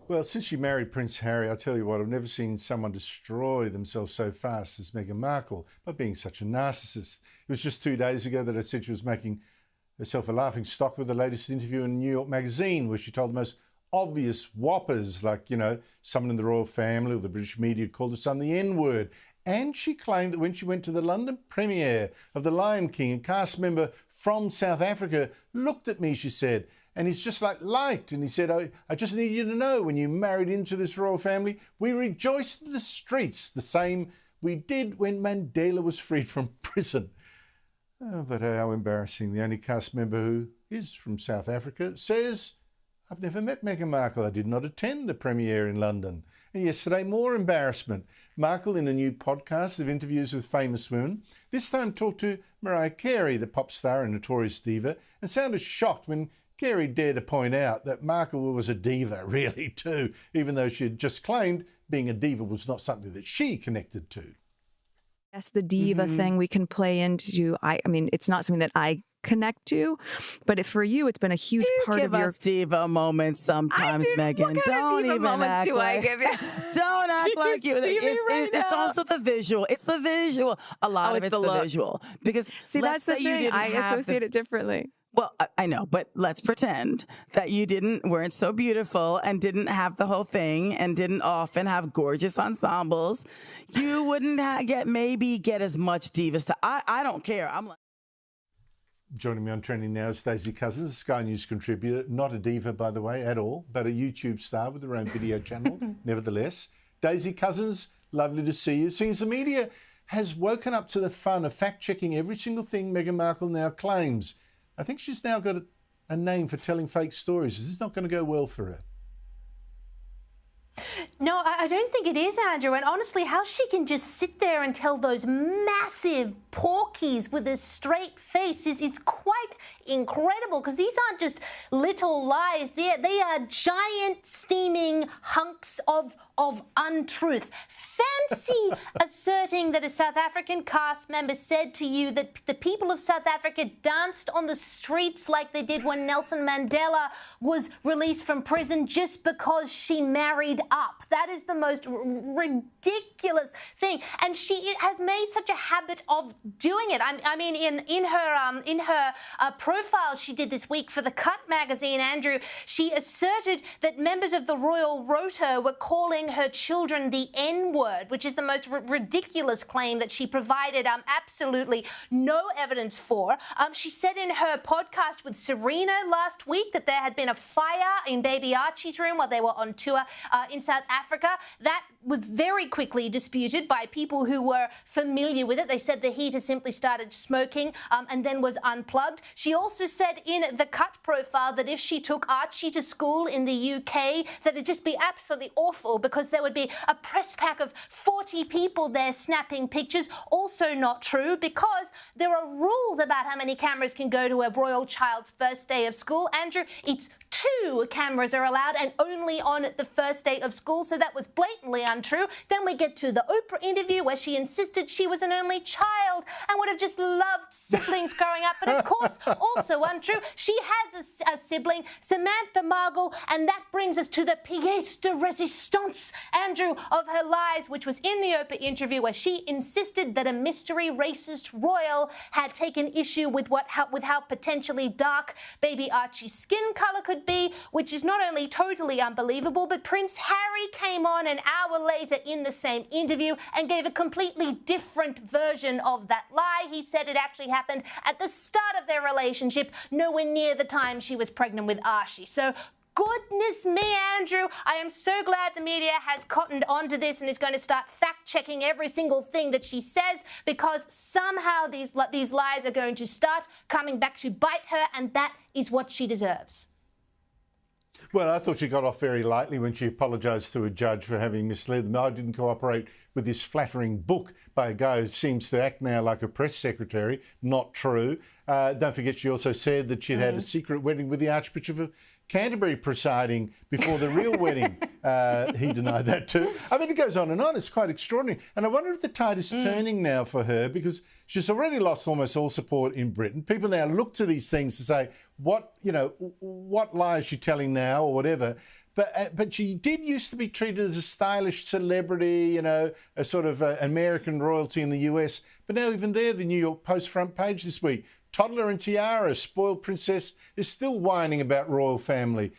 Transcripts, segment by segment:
Well, since she married Prince Harry, I tell you what, I've never seen someone destroy themselves so fast as Meghan Markle by being such a narcissist. It was just 2 days ago that I said she was making herself a laughing stock with the latest interview in New York Magazine, where she told the most obvious whoppers, like, someone in the royal family or the British media called her son the N-word. And she claimed that when she went to the London premiere of The Lion King, a cast member from South Africa looked at me, she said, and he's just liked. And he said, I just need you to know, when you married into this royal family, we rejoiced in the streets the same we did when Mandela was freed from prison. Oh, but how embarrassing. The only cast member who is from South Africa says, I've never met Meghan Markle. I did not attend the premiere in London. And yesterday, more embarrassment. Markle, in a new podcast of interviews with famous women, this time talked to Mariah Carey, the pop star and notorious diva, and sounded shocked when Carey dared to point out that Markle was a diva, really, too, even though she had just claimed being a diva was not something that she connected to. Yes, the diva thing we can play into. I mean, it's not something that I connect to, but for you, it's been a huge part of your... Give us diva moments sometimes, Meghan. What kind of diva moments do I give you? Don't act like you. It's also the visual. It's the visual. A lot of it's the visual. Because see, that's the thing. I associate it differently. Well, I know, but let's pretend that you weren't so beautiful and didn't have the whole thing and didn't often have gorgeous ensembles. You wouldn't get as much diva stuff. I don't care. I'm like... Joining me on Trending Now is Stacey Cousins, Sky News contributor, not a diva, by the way, at all, but a YouTube star with her own video channel, nevertheless. Daisy Cousins, lovely to see you. Seems the media has woken up to the fun of fact-checking every single thing Meghan Markle now claims. I think she's now got a name for telling fake stories. This is not going to go well for her. No, I don't think it is, Andrew. And honestly, how she can just sit there and tell those massive porkies with a straight face is quite incredible, because these aren't just little lies. They are giant, steaming hunks of untruth. Fancy asserting that a South African cast member said to you that the people of South Africa danced on the streets like they did when Nelson Mandela was released from prison just because she married up. That is the most ridiculous thing, and she has made such a habit of doing it. I mean, in her profile she did this week for the Cut magazine, Andrew, she asserted that members of the Royal Rota were calling her children the N-word, which is the most ridiculous claim that she provided absolutely no evidence for. She said in her podcast with Serena last week that there had been a fire in baby Archie's room while they were on tour in South Africa. That was very quickly disputed by people who were familiar with it. They said the heater simply started smoking and then was unplugged. She also said in the Cut profile that if she took Archie to school in the UK, that it'd just be absolutely awful because there would be a press pack of 40 people there snapping pictures. Also not true, because there are rules about how many cameras can go to a royal child's first day of school. Andrew, it's 2 cameras are allowed, and only on the first day of school, so that was blatantly untrue. Then we get to the Oprah interview where she insisted she was an only child and would have just loved siblings growing up, but of course also untrue. She has a sibling, Samantha Markle, and that brings us to the pièce de résistance, Andrew, of her lies, which was in the Oprah interview where she insisted that a mystery racist royal had taken issue with how potentially dark baby Archie's skin colour could be, which is not only totally unbelievable, but Prince Harry came on an hour later in the same interview and gave a completely different version of that lie. He said it actually happened at the start of their relationship, nowhere near the time she was pregnant with Archie. So goodness me, Andrew, I am so glad the media has cottoned onto this and is going to start fact-checking every single thing that she says, because somehow these lies are going to start coming back to bite her, and that is what she deserves. Well, I thought she got off very lightly when she apologised to a judge for having misled them. I didn't cooperate with this flattering book by a guy who seems to act now like a press secretary. Not true. Don't forget, she also said that she'd had a secret wedding with the Archbishop of Canterbury presiding before the real wedding. He denied that too. I mean, it goes on and on. It's quite extraordinary. And I wonder if the tide is turning now for her, because she's already lost almost all support in Britain. People now look to these things to say, what lie is she telling now, or whatever. But she did used to be treated as a stylish celebrity, you know, a sort of American royalty in the US. But now even there, the New York Post front page this week, toddler and tiara, spoiled princess is still whining about royal family.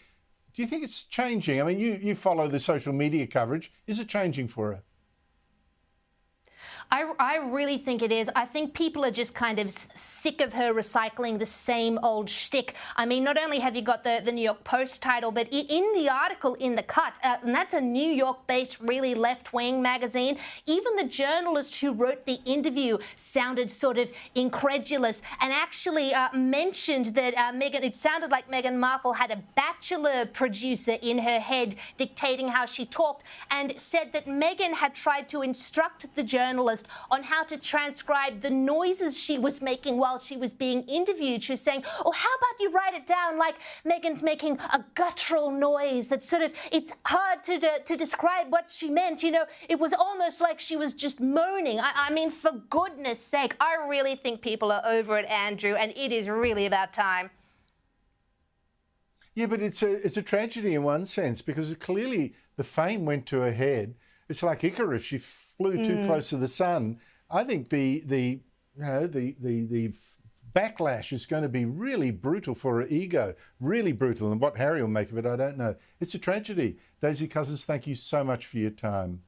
Do you think it's changing? I mean, you follow the social media coverage. Is it changing for her? I really think it is. I think people are just kind of sick of her recycling the same old shtick. I mean, not only have you got the New York Post title, but in the article in The Cut, and that's a New York-based, really left-wing magazine, even the journalist who wrote the interview sounded sort of incredulous and actually mentioned that it sounded like Meghan Markle had a bachelor producer in her head dictating how she talked, and said that Meghan had tried to instruct the journalist on how to transcribe the noises she was making while she was being interviewed. She was saying, oh, how about you write it down like Meghan's making a guttural noise that sort of, it's hard to describe what she meant. You know, it was almost like she was just moaning. I mean, for goodness sake, I really think people are over it, Andrew, and it is really about time. Yeah, but it's a tragedy in one sense, because clearly the fame went to her head. It's like Icarus. She flew too close to the sun. I think the backlash is going to be really brutal for her ego, really brutal. And what Harry will make of it, I don't know. It's a tragedy. Daisy Cousins, thank you so much for your time.